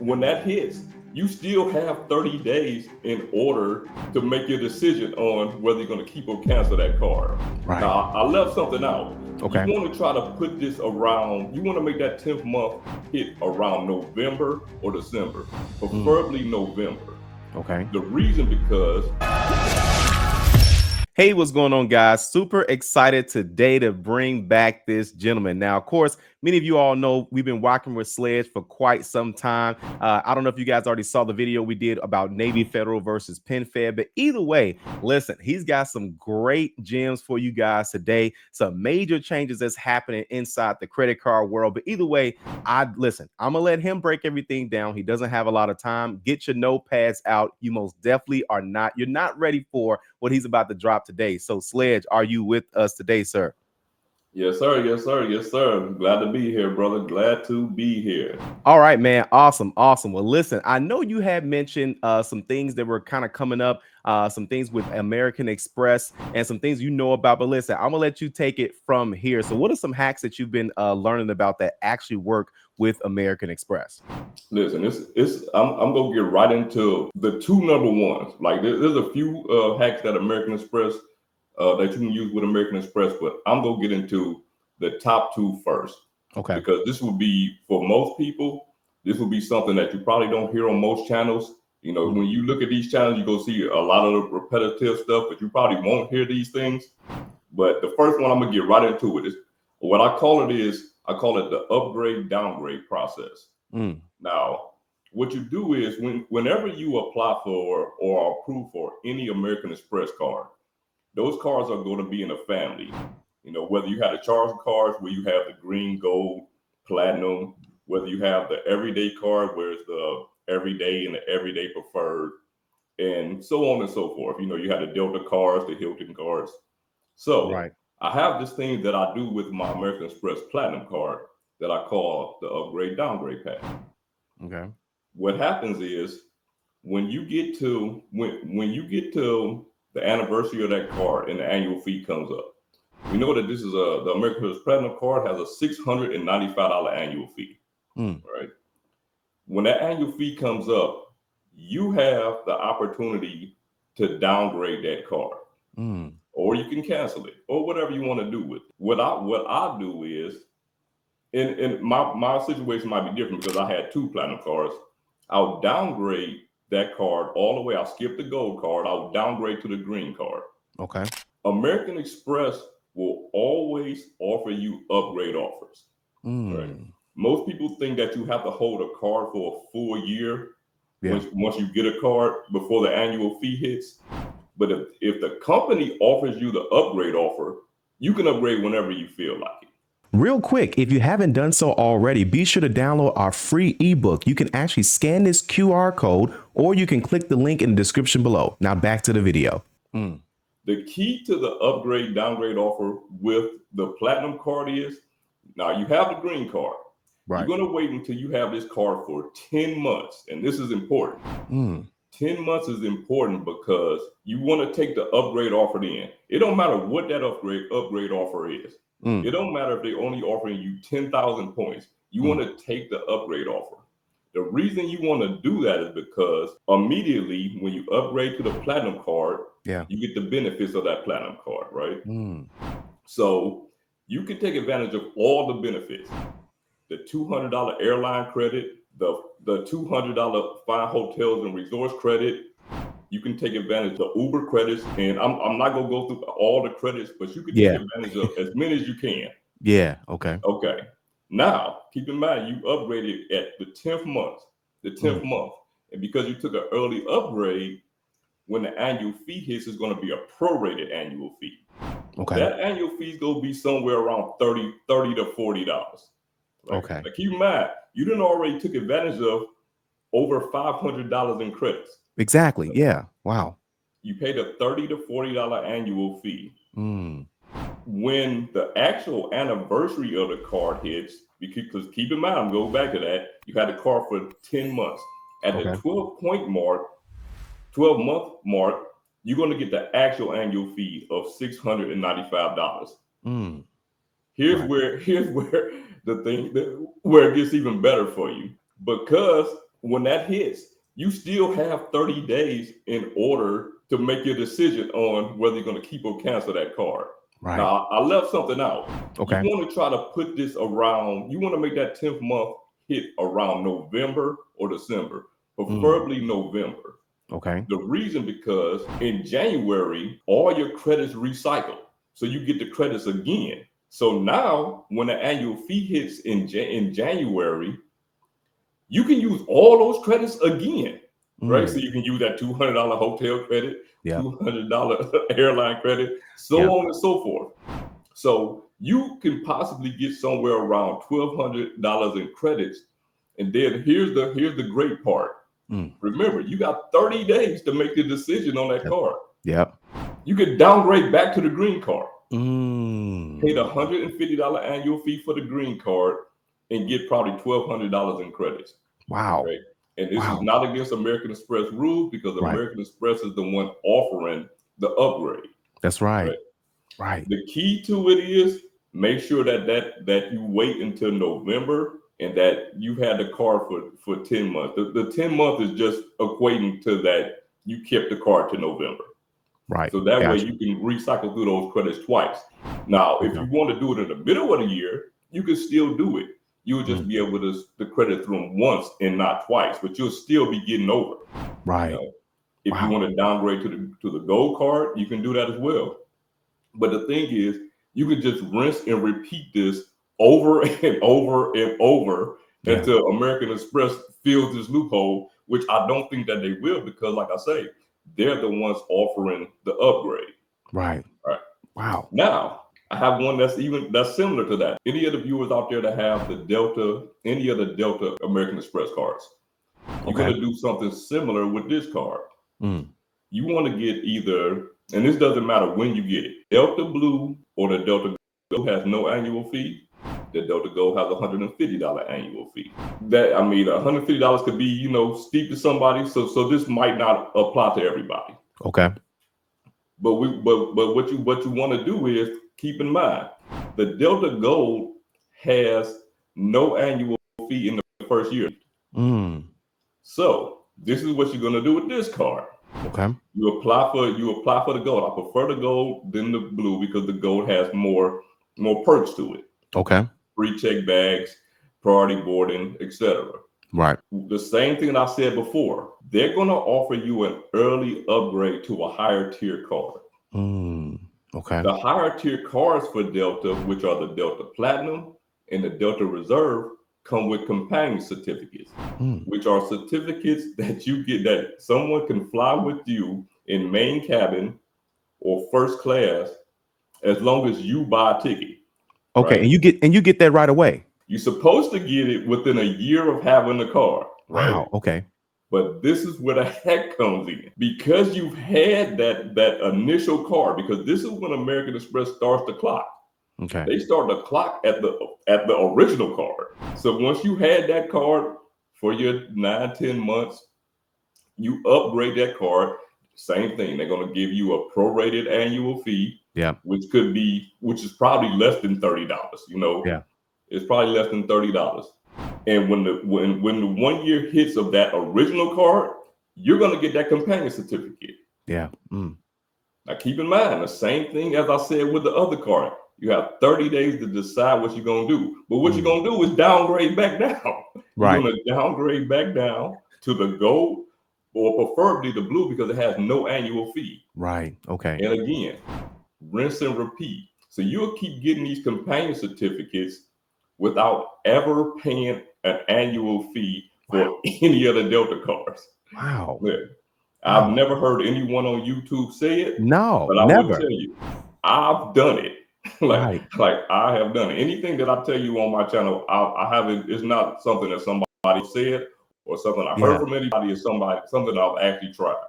when that hits, you still have 30 days in order to make your decision on whether you're going to keep or cancel that card. Right. Now, I left something out. Okay. You want to try to put this around, you want to make that 10th month hit around November or December, preferably November. Okay. The reason because... Hey, what's going on, guys? Super excited today to bring back this gentleman. Now, of course, many of you all know we've been working with Sledge for quite some time. I don't know if you guys already saw the video we did about Navy Federal versus PenFed, but either way, listen, he's got some great gems for you guys today. Some major changes that's happening inside the credit card world. But either way, I'm gonna let him break everything down. He doesn't have a lot of time. Get your notepads out. You most definitely are not. You're not ready for what he's about to drop today. So Sledge, are you with us today, sir? Yes, sir. Yes, sir. Yes, sir. Glad to be here, brother. Glad to be here. All right, man. Awesome. Awesome. Well, listen, I know you had mentioned some things that were kind of coming up, some things with American Express and some things you know about. But listen, I'm going to let you take it from here. So what are some hacks that you've been learning about that actually work with American Express? Listen, I'm going to get right into the two number ones. Like there's a few hacks that American Express that you can use with American Express, but I'm going to get into the top two first. Okay. Because this will be, for most people, this will be something that you probably don't hear on most channels. You know, when you look at these channels, you go see a lot of the repetitive stuff, but you probably won't hear these things. But the first one I'm going to get right into it is what I call it the upgrade downgrade process. Now, what you do is whenever you apply for or approve for any American Express card, those cards are going to be in a family. You know, whether you have the charge cards where you have the green, gold, platinum, whether you have the everyday card where it's the everyday and the everyday preferred, and so on and so forth. You know, you have the Delta cards, the Hilton cards. So right. I have this thing that I do with my American Express Platinum card that I call the upgrade downgrade pack. Okay. What happens is when you get to the anniversary of that card and the annual fee comes up, we know that this is the American Express Platinum card has a $695 annual fee, right? When that annual fee comes up, you have the opportunity to downgrade that card, or you can cancel it, or whatever you want to do with it. What I do is, and my situation might be different because I had two Platinum cards. I'll downgrade that card all the way. I'll skip the gold card. I'll downgrade to the green card. Okay. American Express will always offer you upgrade offers. Right? Most people think that you have to hold a card for a full year once you get a card before the annual fee hits. But if the company offers you the upgrade offer, you can upgrade whenever you feel like it. Real quick, if you haven't done so already, be sure to download our free ebook. You can actually scan this QR code, or you can click the link in the description below. Now back to the video. The key to the upgrade downgrade offer with the Platinum card is, now you have the green card. Right. You're going to wait until you have this card for 10 months. And this is important. 10 months is important because you want to take the upgrade offer in. It don't matter what that upgrade offer is. It don't matter if they're only offering you 10,000 points. You want to take the upgrade offer. The reason you want to do that is because immediately when you upgrade to the Platinum card, you get the benefits of that Platinum card, right? So you can take advantage of all the benefits. The $200 airline credit, the $200 fine hotels and resorts credit. You can take advantage of Uber credits, and I'm not gonna go through all the credits, but you can take advantage of as many as you can. Yeah. Okay. Okay. Now, keep in mind you upgraded at the 10th month. And because you took an early upgrade, when the annual fee hits, it's going to be a prorated annual fee. Okay. That annual fee is going to be somewhere around $30 to $40. Right? Okay. Now, keep in mind, you didn't already took advantage of over $500 in credits. Exactly. Yeah. Wow. You paid a $30 to $40 annual fee. When the actual anniversary of the card hits, because keep in mind, I'm going back to that, you had the card for 10 months. At the 12-month mark, you're going to get the actual annual fee of $695. Here's where the thing where it gets even better for you, because when that hits, you still have 30 days in order to make your decision on whether you're going to keep or cancel that card. Right. Now, I left something out. Okay. You want to try to put this around, you want to make that 10th month hit around November or December, preferably November. Okay. The reason because in January, all your credits recycle. So you get the credits again. So now when the annual fee hits in January, you can use all those credits again, right? So you can use that $200 hotel credit, $200 airline credit, so on and so forth. So you can possibly get somewhere around $1,200 in credits. And then here's the great part. Remember, you got 30 days to make the decision on that card. Yep. You can downgrade back to the green card. Pay the $150 annual fee for the green card and get probably $1,200 in credits. Wow. Right? And this is not against American Express rules because American Express is the one offering the upgrade. That's right. Right. The key to it is make sure that you wait until November and that you've had the card for 10 months. The 10 month is just equating to that you kept the card to November. Right. So that way you can recycle through those credits twice. Now, if you want to do it in the middle of the year, you can still do it. You would just be able to credit through them once and not twice, but you'll still be getting over. Right. You know? If you want to downgrade to the gold card, you can do that as well. But the thing is, you can just rinse and repeat this over and over and over until American Express fills this loophole, which I don't think that they will because, like I say, they're the ones offering the upgrade. Right. Right. Wow. Now, I have one that's similar to that. Any of the viewers out there that have any of the Delta American Express cards, you're going to do something similar with this card. You want to get either, and this doesn't matter when you get it, Delta Blue or the Delta Gold has no annual fee. The Delta Gold has $150 annual fee. $150 could be, steep to somebody. So this might not apply to everybody. Okay. But what you want to do is keep in mind the Delta Gold has no annual fee in the first year. So this is what you're going to do with this card. Okay. You apply for the gold. I prefer the gold than the blue because the gold has more perks to it. Okay. Free check bags, priority boarding, etc. Right. The same thing that I said before. They're going to offer you an early upgrade to a higher tier card. Okay. The higher tier cards for Delta, which are the Delta Platinum and the Delta Reserve, come with companion certificates, which are certificates that you get that someone can fly with you in main cabin or first class as long as you buy a ticket. Okay, right? and you get that right away. You're supposed to get it within a year of having the card. Right? Wow. Okay. But this is where the heck comes in. Because you've had that initial card, because this is when American Express starts the clock. Okay. They start the clock at the original card. So once you had that card for your 9-10 months, you upgrade that card. Same thing. They're going to give you a prorated annual fee. Yeah. Which is probably less than $30. Yeah. It's probably less than $30. And when the 1 year hits of that original card, you're going to get that companion certificate. Yeah. Now keep in mind the same thing as I said with the other card. You have 30 days to decide what you're going to do. But what you're going to do is downgrade back down. Right. You're going to downgrade back down to the gold or preferably the blue because it has no annual fee. Right. Okay. And again, rinse and repeat. So you'll keep getting these companion certificates without ever paying an annual fee for any of the Delta cards. Wow. Yeah. I've never heard anyone on YouTube say it. No, but I never. will tell you, I've done it. like I have done it. Anything that I tell you on my channel, I haven't. It's not something that somebody said or something I heard from anybody. It's something I've actually tried.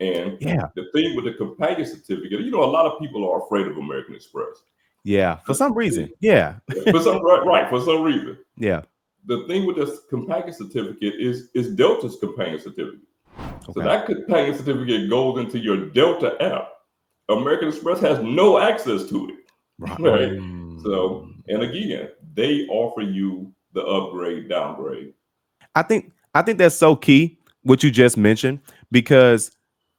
And the thing with the companion certificate, a lot of people are afraid of American Express. Yeah, for some reason. Yeah. For some reason. Yeah. The thing with this companion certificate is Delta's companion certificate. Okay. So that companion certificate goes into your Delta app. American Express has no access to it. Right. So, and again, they offer you the upgrade, downgrade. I think I think that's so key what you just mentioned, because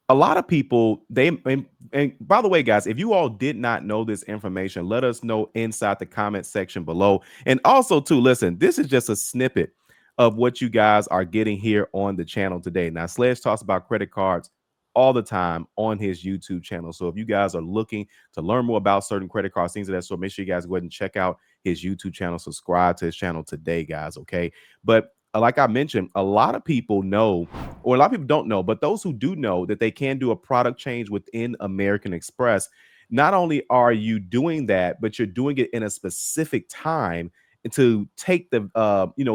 a lot of people, and by the way, guys, if you all did not know this information, let us know inside the comment section below. And also too, listen, this is just a snippet of what you guys are getting here on the channel today. Now, Sledge talks about credit cards all the time on his YouTube channel. So if you guys are looking to learn more about certain credit cards, things of that sort, make sure you guys go ahead and check out his YouTube channel, subscribe to his channel today, guys. Okay. But like I mentioned, a lot of people know, or a lot of people don't know, but those who do know that they can do a product change within American Express, not only are you doing that, but you're doing it in a specific time to take the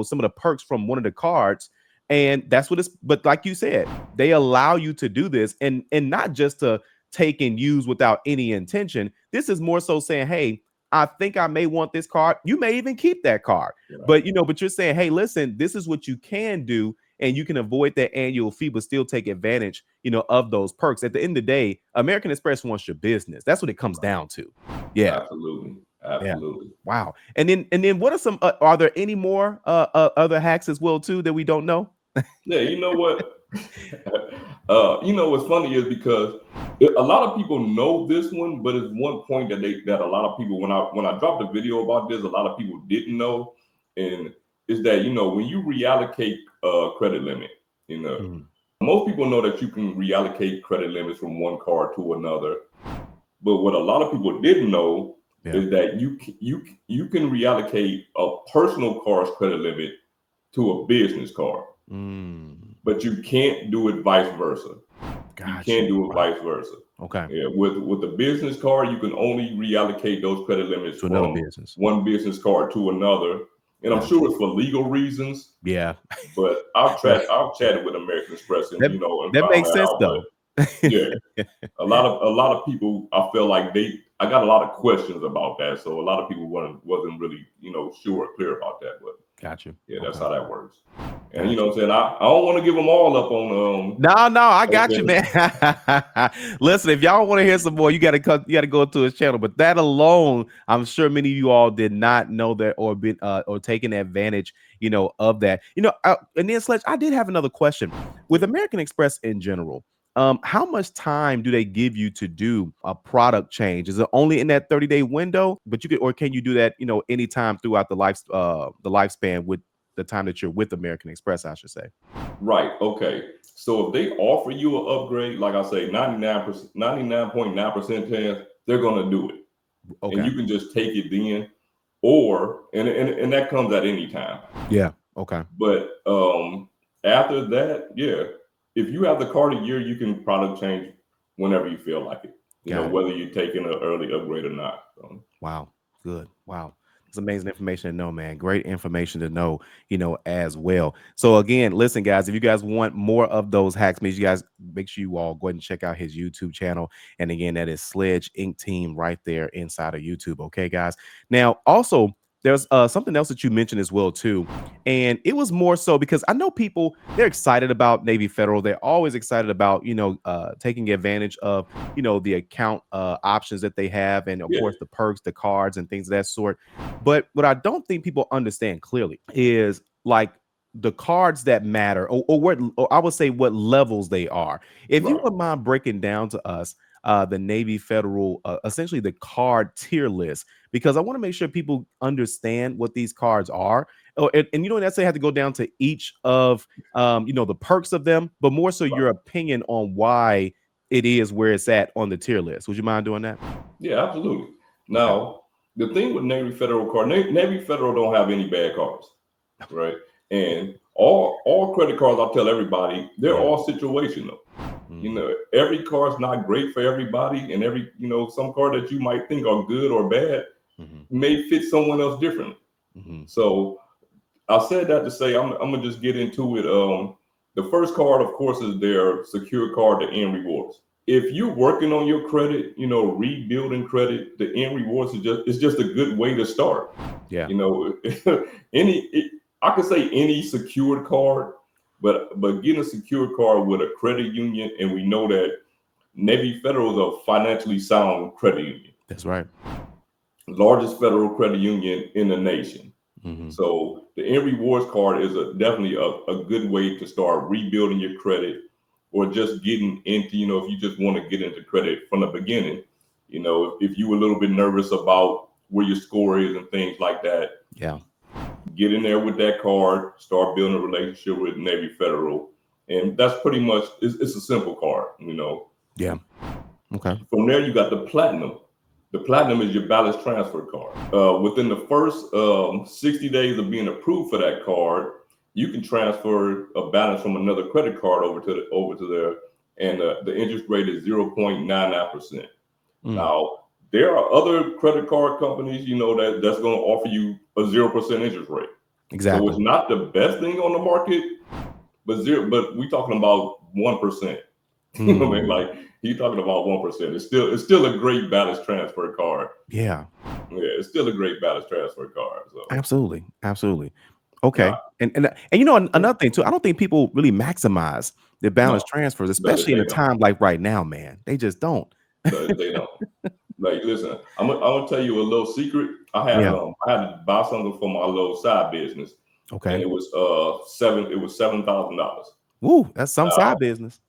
some of the perks from one of the cards. And that's what it's, but like you said, they allow you to do this, and not just to take and use without any intention. This is more so saying, hey, I think I may want this card. You may even keep that card. But but you're saying, hey, listen, this is what you can do, and you can avoid that annual fee, but still take advantage, of those perks. At the end of the day, American Express wants your business. That's what it comes down to. Yeah, Absolutely. yeah. Wow. And then what are some? Are there any more other hacks as well too that we don't know? Yeah, you know what? What's funny is because a lot of people know this one, but it's one point that a lot of people, when I dropped a video about this, a lot of people didn't know, and is that when you reallocate credit limit, most people know that you can reallocate credit limits from one card to another, but what a lot of people didn't know is that you can reallocate a personal card's credit limit to a business card. But you can't do it vice versa. Gotcha. You can't do it vice versa. Okay. Yeah, with the business card, you can only reallocate those credit limits to from one business card to another. And I'm sure it's for legal reasons. Yeah. But I've chatted with American Express, and and that makes sense though. Yeah. a lot of people, I feel like I got a lot of questions about that. So a lot of people wasn't really, sure or clear about that. But got you. Yeah, that's how that works. And you know what I'm saying? I don't want to give them all up on No, I got you, man. Listen, if y'all want to hear some more, you gotta go to his channel. But that alone, I'm sure many of you all did not know that, or been or taken advantage, of that. And then Sledge, I did have another question. With American Express in general, how much time do they give you to do a product change? Is it only in that 30-day window? But can you do that, anytime throughout the lifespan with the time that you're with American Express, I should say? Right. Okay. So if they offer you an upgrade, like I say, 99.9% chance they're gonna do it. Okay. And you can just take it then, or and that comes at any time. Yeah. Okay. But after that, yeah, if you have the card a year, you can product change whenever you feel like it. Whether you're taking an early upgrade or not. So. Wow. Good. Wow. It's amazing information to know, man. Great information to know, as well. So again, listen, guys, if you guys want more of those hacks, make sure you all go ahead and check out his YouTube channel. And again, that is Sledge Inc. Team right there inside of YouTube. Okay, guys. Now, also, there's something else that you mentioned as well too, and it was more so because I know people, they're excited about Navy Federal. They're always excited about taking advantage of the account options that they have, and of course the perks, the cards, and things of that sort. But what I don't think people understand clearly is like the cards that matter, or I would say what levels they are. If you wouldn't mind breaking down to us the Navy Federal, essentially the card tier list, because I want to make sure people understand what these cards are. And you don't necessarily have to go down to each of, the perks of them, but more so your opinion on why it is where it's at on the tier list. Would you mind doing that? Yeah, absolutely. Now, the thing with Navy Federal card, Navy Federal don't have any bad cards, right? And all credit cards, I'll tell everybody, they're all situational. Every card's not great for everybody, and every some card that you might think are good or bad may fit someone else differently. So I said that to say I'm gonna just get into it. The first card, of course, is their secure card, the End Rewards. If you're working on your credit, rebuilding credit, the End Rewards is just a good way to start. Yeah. I could say any secured card, but getting a secured card with a credit union, and we know that Navy Federal is a financially sound credit union. That's right. Largest federal credit union in the nation. So the N Rewards card is definitely a good way to start rebuilding your credit, or just getting into, if you just want to get into credit from the beginning. If you were a little bit nervous about where your score is and things like that, get in there with that card, start building a relationship with Navy Federal. And that's pretty much, it's a simple card, Yeah. Okay. From there, you got the Platinum. The Platinum is your balance transfer card. Within the first 60 days of being approved for that card, you can transfer a balance from another credit card over to there, and the interest rate is 0.99%. Now, there are other credit card companies, that's going to offer you a 0% interest rate. Exactly. So it's not the best thing on the market, but we're talking about 1%. You know what I mean? Like, you're talking about 1%. It's still a great balance transfer card. Yeah, it's still a great balance transfer card. So absolutely. Okay, and another thing too, I don't think people really maximize the balance transfers, especially in a time like right now, man. They just don't. They don't. Like, listen, I'm gonna tell you a little secret. I had to buy something for my little side business. Okay. And it was $7,000. Woo, that's some side business.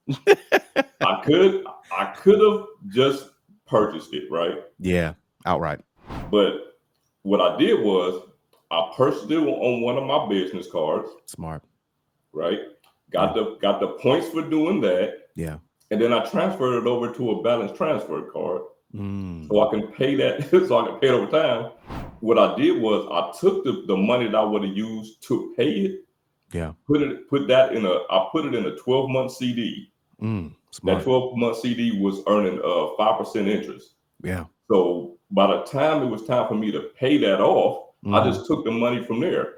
I could have just purchased it, right? Yeah, outright. But what I did was I purchased it on one of my business cards. Smart. Right? Got the points for doing that. Yeah. And then I transferred it over to a balance transfer card. So I can pay that, so I can pay it over time. What I did was I took the money that I would have used to pay it. Yeah. Put it in a 12-month CD. That 12-month CD was earning 5% interest. Yeah. So by the time it was time for me to pay that off, I just took the money from there.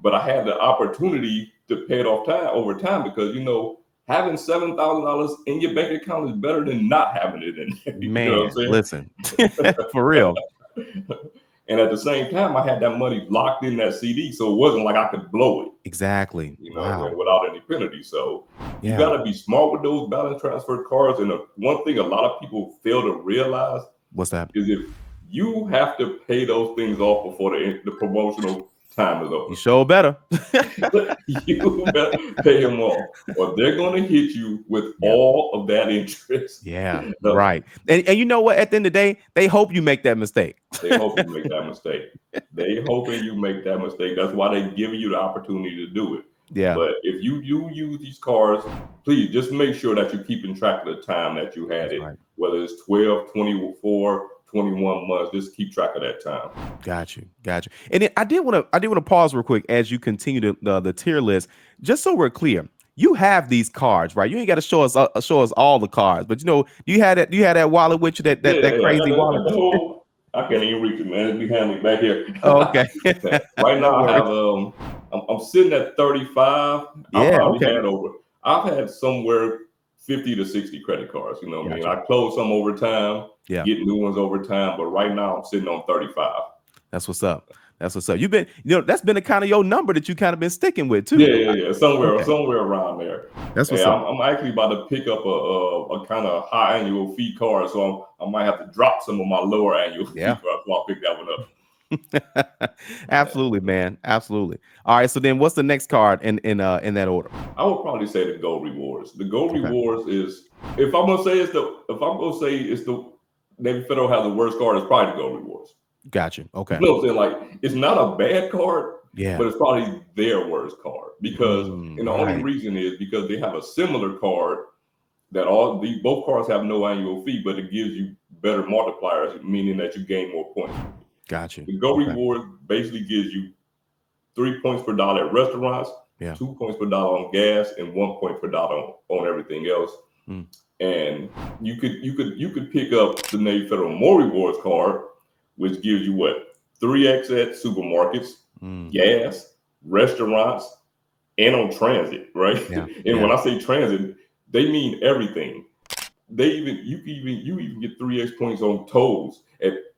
But I had the opportunity to pay it off over time, because having $7,000 in your bank account is better than not having it in there. Man, you know what I'm saying? Listen, for real. And at the same time, I had that money locked in that CD, so it wasn't like I could blow it. Exactly. Without any penalty. So you got to be smart with those balance transfer cards. And one thing a lot of people fail to realize, what's that? Is if you have to pay those things off before the promotional time is over. You sure better. You better pay them off, or they're going to hit you with all of that interest. Yeah, right. And you know what? At the end of the day, they hope you make that mistake. They hope you make that mistake. They hoping you make that mistake. That's why they give you the opportunity to do it. Yeah. But if you use these cards, please just make sure that you're keeping track of the time that you had it, whether it's 12, 24, 21 months. Just keep track of that time. Got you. And then I did want to pause real quick as you continue the tier list, just so we're clear. You have these cards, right? You ain't got to show us all the cards, but do you have that wallet with you? That crazy wallet. I can't even reach it, man. It's behind me back here. Oh, okay. Right now, I have I'm sitting at 35. I've had somewhere 50 to 60 credit cards. You know what I mean? I close some over time, get new ones over time, but right now I'm sitting on 35. That's what's up. You've been, that's been a kind of your number that you kind of been sticking with too. Yeah. Somewhere around there. That's what's up. I'm actually about to pick up a kind of high annual fee card, so I might have to drop some of my lower annual fee cards while I pick that one up. Absolutely, man. Absolutely. All right. So then, what's the next card in that order? I would probably say the Gold Rewards. The Gold Rewards is, if I'm gonna say it's the Navy Federal has the worst card, it's probably the Gold Rewards. Gotcha. Okay. You know what I'm saying? Like, it's not a bad card, but it's probably their worst card, because and the only reason is because they have a similar card that both cards have no annual fee, but it gives you better multipliers, meaning that you gain more points. Gotcha. The Go Reward basically gives you 3 points per dollar at restaurants, 2 points per dollar on gas, and 1 point per dollar on everything else. And you could pick up the Navy Federal More Rewards card, which gives you 3x at supermarkets, gas, restaurants, and on transit, right? And when I say transit, they mean everything. You even get 3x points on tolls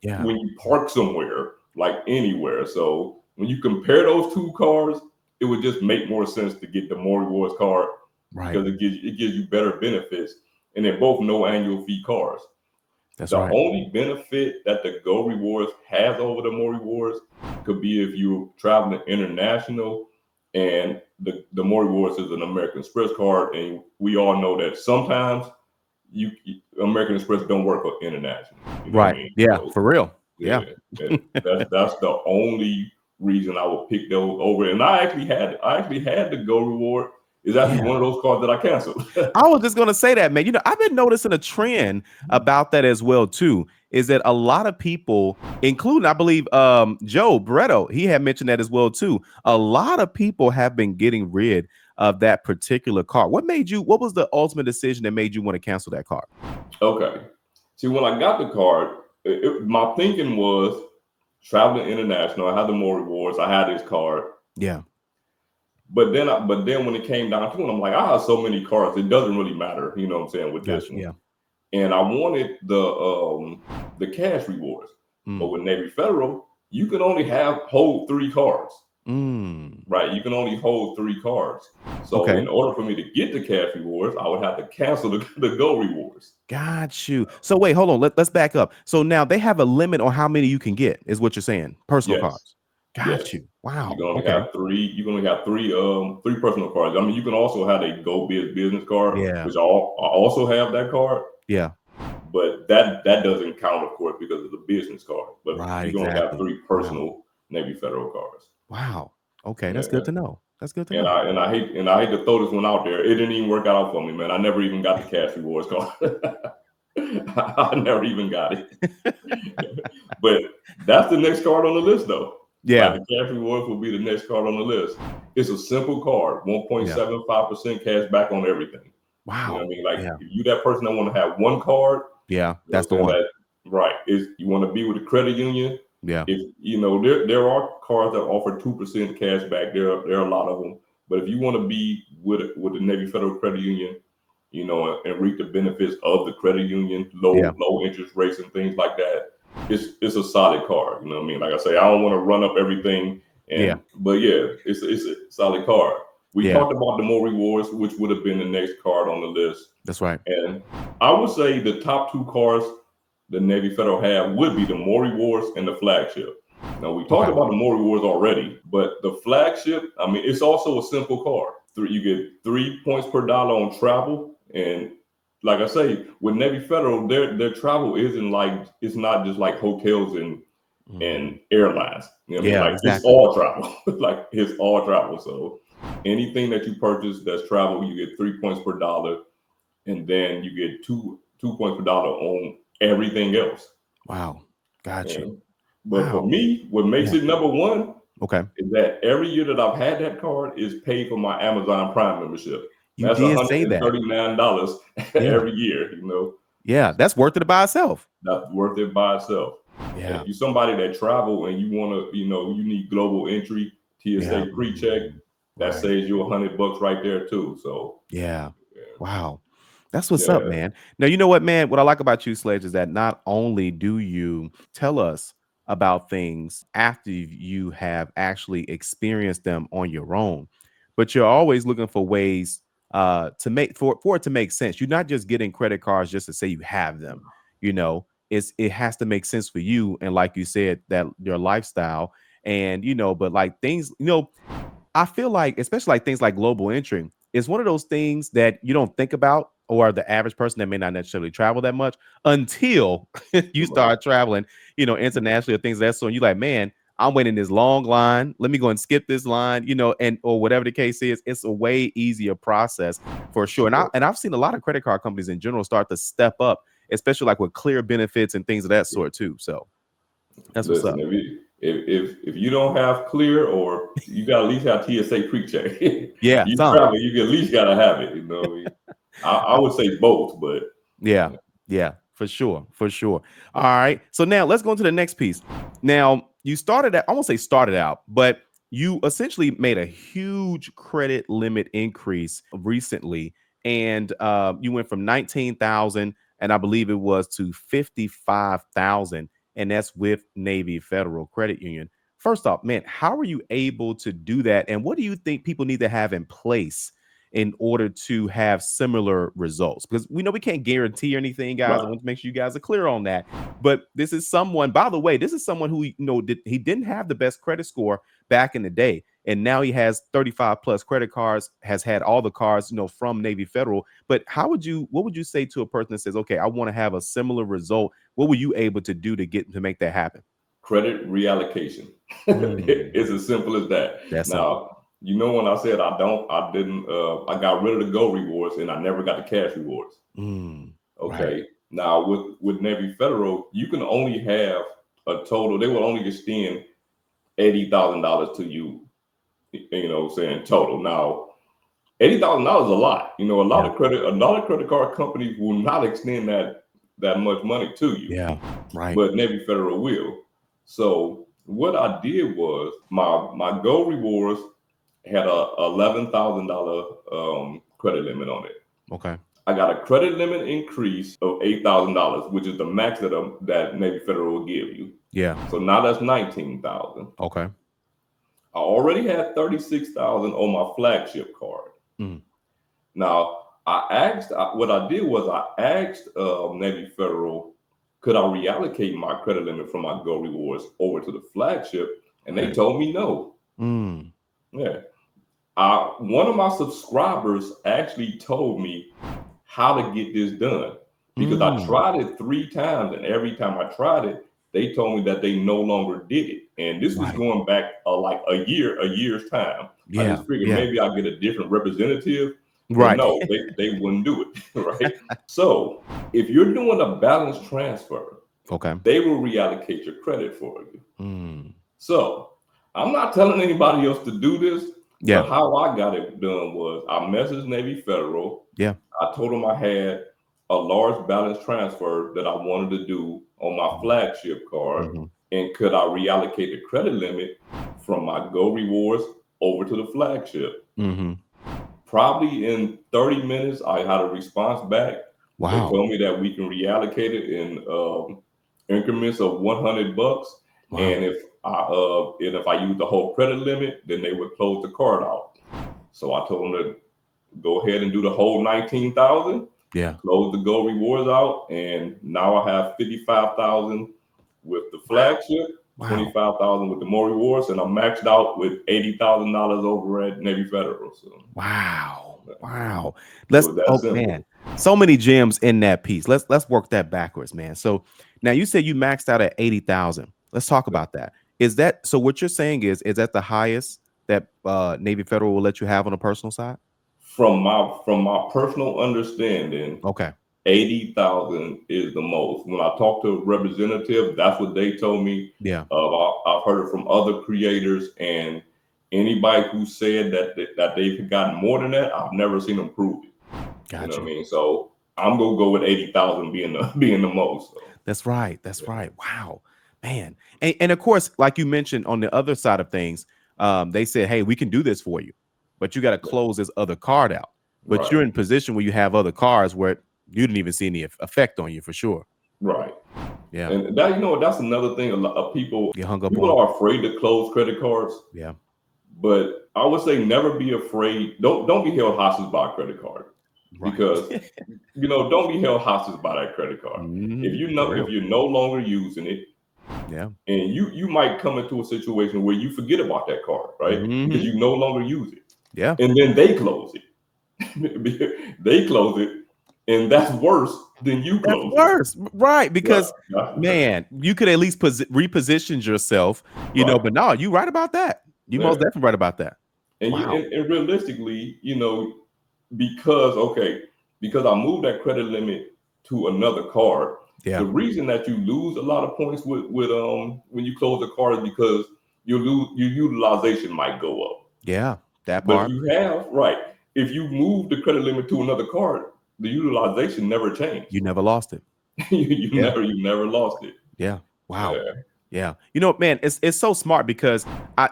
when you park somewhere, like anywhere. So when you compare those two cards, it would just make more sense to get the More Rewards card, because it gives you better benefits, and they're both no annual fee cards. That's the only benefit that the Go Rewards has over the More Rewards could be if you're traveling international, and the more rewards is an American Express card, and we all know that sometimes American Express don't work for international. You know what I Right. mean? Yeah, So, for real. yeah, Yeah. and that's the only reason I would pick those over. And I actually had the Go Reward. Is actually Yeah. one of those cards that I canceled. I was just gonna say that, man. I've been noticing a trend about that as well, too. Is that a lot of people, including I believe Joe Bretto, he had mentioned that as well, too. A lot of people have been getting rid of that particular card. What was the ultimate decision that made you want to cancel that card? Okay. See, when I got the card, my thinking was traveling international. I had the more rewards. I had this card. Yeah. But then when it came down to it, I'm like, I have so many cards, it doesn't really matter, you know what I'm saying, with this Gotcha. one. Yeah. And I wanted the cash rewards. But with Navy Federal, you can only hold 3 cards. Right. You can only hold 3 cards. So in order for me to get the cash rewards, I would have to cancel the Go rewards. Got you. So wait, hold on. Let's back up. So now they have a limit on how many you can get, is what you're saying. Personal Yes. cards. Got you. Wow. You can only have 3. You can only have 3 personal cards. I mean, you can also have a Go business card, which I also have that card. Yeah. But that doesn't count, of course, because of the business card. But Right, you can only have exactly. 3 personal Navy Federal cards. Wow. Okay, that's good to know. That's good to And know. I hate to throw this one out there. It didn't even work out for me, man. I never even got the cash rewards card. I never even got it. But that's the next card on the list, though. Yeah. Like the cash rewards will be the next card on the list. It's a simple card, 1.75% cash back on everything. Wow. You know what I mean? Like if you that person that want to have one card, that's the one. Is you want to be with a credit union. Yeah. If there are cards that offer 2% cash back. There are a lot of them. But if you want to be with the Navy Federal Credit Union, and reap the benefits of the credit union, low interest rates and things like that, it's a solid card. You know what I mean? Like I say, I don't want to run up everything. But it's a solid card. We talked about the more rewards, which would have been the next card on the list. That's right. And I would say the top 2 cards the Navy Federal have would be the more rewards and the Flagship. Now we talked about the more rewards already, but the Flagship, I mean, it's also a simple card. You get 3 points per dollar on travel, and like I say, with Navy Federal, their travel it's not just like hotels and airlines. You know what I mean? Like it's all travel. Like it's all travel. So anything that you purchase that's travel, you get 3 points per dollar, and then you get two points per dollar on everything else. Wow. Got you. But for me, what makes it number 1 is that every year that I've had that card is paid for my Amazon Prime membership. That's $139 every year, Yeah, that's worth it by itself. That's worth it by itself. Yeah. If you're somebody that travel and you want to, you need global entry, TSA pre-check, that saves you $100 right there too. So wow. That's what's up, man. Now, you know what, man? What I like about you, Sledge, is that not only do you tell us about things after you have actually experienced them on your own, but you're always looking for ways to make for it to make sense. You're not just getting credit cards just to say you have them. It has to make sense for you, and like you said, that your lifestyle, and but like things, I feel like, especially like things like global entry, is one of those things that you don't think about, or the average person that may not necessarily travel that much until you start traveling, internationally or things of that sort. And you're like, man, I'm waiting this long line. Let me go and skip this line, or whatever the case is. It's a way easier process for sure. And I've seen a lot of credit card companies in general start to step up, especially like with clear benefits and things of that sort too. So that's what's up. If you don't have clear, or you got to at least have TSA pre-check. Yeah, you travel, you at least got to have it. I would say both, but yeah, for sure. All right, so now let's go into the next piece. Now you I won't say started out, but you essentially made a huge credit limit increase recently, and you went from 19,000, and I believe it was, to 55,000. And that's with Navy Federal Credit Union. First off, man, how are you able to do that? And what do you think people need to have in place in order to have similar results? Because we know we can't guarantee anything, guys. I want to make sure you guys are clear on that. But this is someone, by the way, this is someone who, he didn't have the best credit score back in the day. And now he has 35 plus credit cards, has had all the cards, from Navy Federal. But what would you say to a person that says, okay, I want to have a similar result? What were you able to do to make that happen? Credit reallocation. It's as simple as that. That's now, when I said I got rid of the Go rewards and I never got the cash rewards. Okay. Right. Now with Navy Federal, you can only have a total, they will only extend $80,000 to you, saying total. Now, $80,000 is a lot. A lot of credit card companies will not extend that much money to you. Yeah, right. But Navy Federal will. So what I did was my Go rewards had a $11,000 credit limit on it. Okay. I got a credit limit increase of $8,000, which is the max that Navy Federal will give you. Yeah. So now that's $19,000. Okay. I already had $36,000 on my Flagship card. Now what I did was I asked Navy Federal, could I reallocate my credit limit from my Go rewards over to the Flagship? And they told me no. Yeah. One of my subscribers actually told me how to get this done, because I tried it 3 times, and every time I tried it, they told me that they no longer did it. And this was going back like a year's time. I just figured maybe I'll get a different representative. Right. No, they wouldn't do it. Right. So if you're doing a balance transfer, they will reallocate your credit for you. So I'm not telling anybody else to do this. Yeah. But how I got it done was I messaged Navy Federal. Yeah. I told them I had a large balance transfer that I wanted to do on my Flagship card. And could I reallocate the credit limit from my Go rewards over to the Flagship? Probably in 30 minutes, I had a response back. Wow. They told me that we can reallocate it in increments of $100. Wow. And if I use the whole credit limit, then they would close the card out. So I told them to go ahead and do the whole $19,000. Yeah. Close the Go rewards out, and now I have $55,000 with the Flagship, $25,000 with the more rewards, and I'm maxed out with $80,000 over at Navy Federal. So. Wow. Man, so many gems in that piece. Let's work that backwards, man. So now you said you maxed out at 80,000. Let's talk about that. Is that so? What you're saying is that the highest that Navy Federal will let you have on a personal side? From my personal understanding, 80,000 is the most. When I talked to a representative, that's what they told me. Yeah. I've heard it from other creators, and anybody who said that they've gotten more than that, I've never seen them prove it. Gotcha. You know what I mean? So I'm gonna go with 80,000 being the most. So. That's right. Wow, man. And of course, like you mentioned on the other side of things, they said, hey, we can do this for you, but you got to close this other card out. But you're in a position where you have other cards where you didn't even see any effect on you for sure. Right. Yeah. And that, that's another thing. A lot of people are afraid to close credit cards. Yeah. But I would say never be afraid. Don't be held hostage by a credit card. Right. Because don't be held hostage by that credit card. If you're no longer using it, and you might come into a situation where you forget about that card, right? Because you no longer use it. Yeah. And then they close it. They close it, and that's worse than you close it. Worse, right? Because man, you could at least reposition yourself, but no, you right about that. You most definitely right about that. And and realistically, because I moved that credit limit to another card. Yeah. The reason that you lose a lot of points with when you close the card is because your utilization might go up. Yeah, that part. But if you move the credit limit to another card, the utilization never changed. You never lost it. you never lost it. Yeah. Wow. Yeah. Man, it's so smart because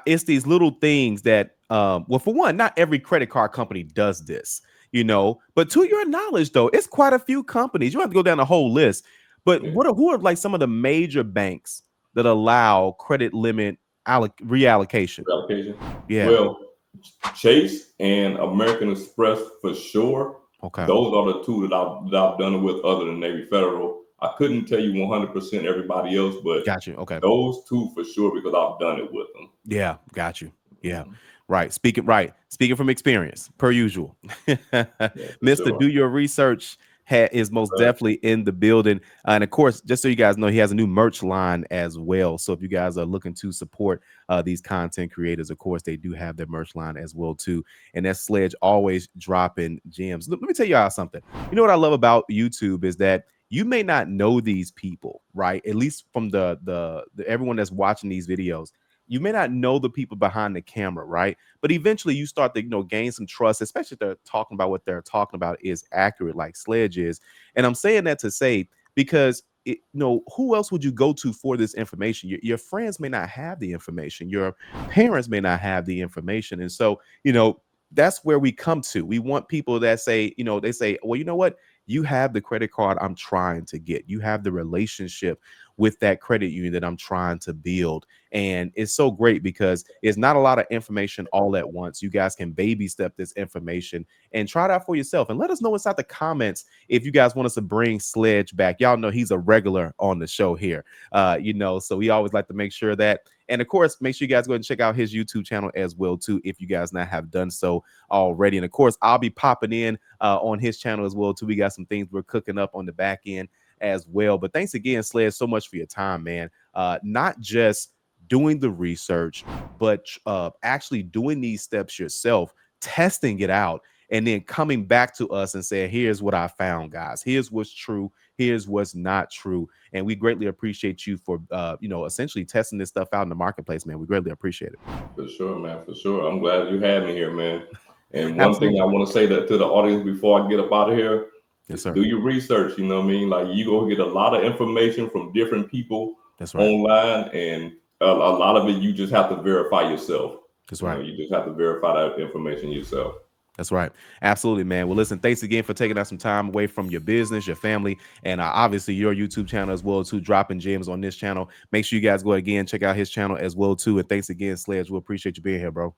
it's these little things that, well, for one, not every credit card company does this, but to your knowledge, though, it's quite a few companies. You don't have to go down the whole list, but who are like some of the major banks that allow credit limit reallocation? Reallocation. Yeah. Well, Chase and American Express for sure. Okay. Those are the two that I've done it with, other than Navy Federal. I couldn't tell you 100% everybody else, but Got you. Okay. those two for sure, because I've done it with them. Yeah, got you. Yeah. Mhm. Right. Speaking from experience, per usual. Yeah, for Mr. sure. Do Your Research is most definitely in the building. And of course, just so you guys know, he has a new merch line as well. So if you guys are looking to support these content creators, of course, they do have their merch line as well too. And that Sledge always dropping gems. Let me tell y'all something. You know what I love about YouTube is that you may not know these people, right? At least from the everyone that's watching these videos. You may not know the people behind the camera, right? But eventually you start to, gain some trust, especially if they're talking about what they're talking about is accurate, like Sledge is. And I'm saying that to say, because who else would you go to for this information? Your friends may not have the information. Your parents may not have the information. And so, that's where we come to. We want people that say, they say, well, you know what? You have the credit card I'm trying to get. You have the relationship with that credit union that I'm trying to build. And it's so great because it's not a lot of information all at once. You guys can baby step this information and try it out for yourself. And let us know inside the comments if you guys want us to bring Sledge back. Y'all know he's a regular on the show here. So we always like to make sure that. And of course, make sure you guys go ahead and check out his YouTube channel as well, too, if you guys not have done so already. And of course, I'll be popping in on his channel as well, too. We got some things we're cooking up on the back end as well. But thanks again, Sledge, so much for your time, man. Not just doing the research, but actually doing these steps yourself, testing it out, and then coming back to us and saying, here's what I found, guys. Here's what's true. Here's what's not true. And we greatly appreciate you for, essentially testing this stuff out in the marketplace, man. We greatly appreciate it. For sure, man. For sure. I'm glad you had me here, man. And one thing I want to say that to the audience before I get up out of here, yes, sir. Do your research. You know what I mean? Like, you go get a lot of information from different people That's right. online, and a lot of it you just have to verify yourself. That's right. You just have to verify that information yourself. That's right. Absolutely, man. Well, listen, thanks again for taking out some time away from your business, your family, and obviously your YouTube channel as well, too, dropping gems on this channel. Make sure you guys go again, check out his channel as well, too. And thanks again, Sledge. We appreciate you being here, bro.